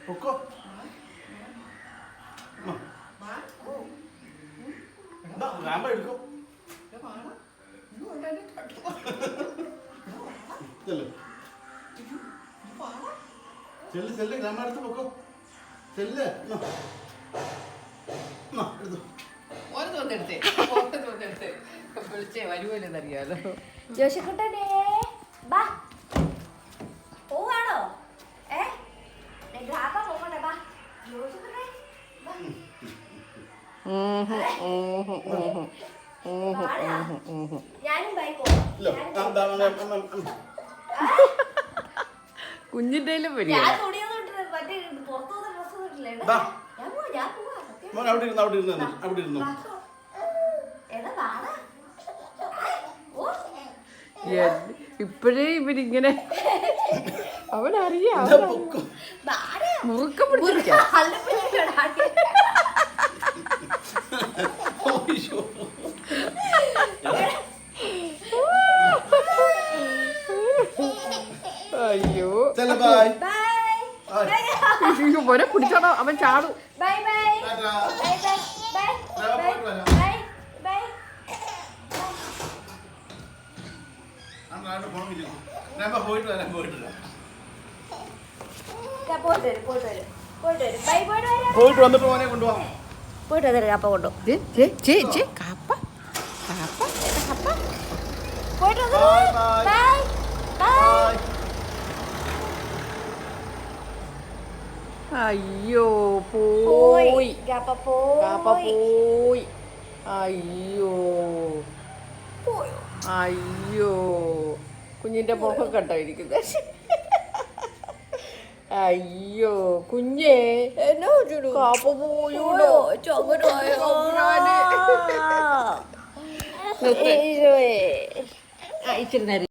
പൊക്കോ രാമ എടുക്കോ ചെല്ല് ചെല്ല് രാമ എടുത്ത് പൊക്കോ ചെല്ല് എടുത്തേ വിളിച്ചേ വരുമല്ലെന്നറിയാലോ. ജോഷിക്കുട്ടനെ ബാ പോവാണോ? പോകണ്ടേ ബാ ജോഷിക്കുട്ടനെ ഞാനും ബൈ കുഞ്ഞിന്റെയിലും വരിക. ഞാൻ തുണിയൊന്നും ഇട്ടില്ല, മറ്റേ പുറത്തുനിന്ന് ഡ്രസ്സ് ഇട്ടില്ലേ. ഞാൻ പോവാ അവിടെ ഇരുന്നു ഇപ്പോഴേ ഇവരിങ്ങനെ അവനറിയാം മുറുക്ക പിടിച്ചിരിക്കാം. അയ്യോ മോനെ പിടിച്ചോടോ, അവൻ ചാടും. പോയിട്ട് വന്നിട്ട് മോനെ കൊണ്ടുപോകാം. പോയിട്ട് വന്നിട്ട് കാപ്പ കൊണ്ടു കാപ്പ പോയിട്ട് അയ്യോ പോയി കാപ്പ പോയി. അയ്യോ അയ്യോ കുഞ്ഞിന്റെ മുഖം കണ്ടോ ഇരിക്കുന്നത്. അയ്യോ കുഞ്ഞേ കാപ്പ പോയൂടോ. ഇച്ചിരി നേരം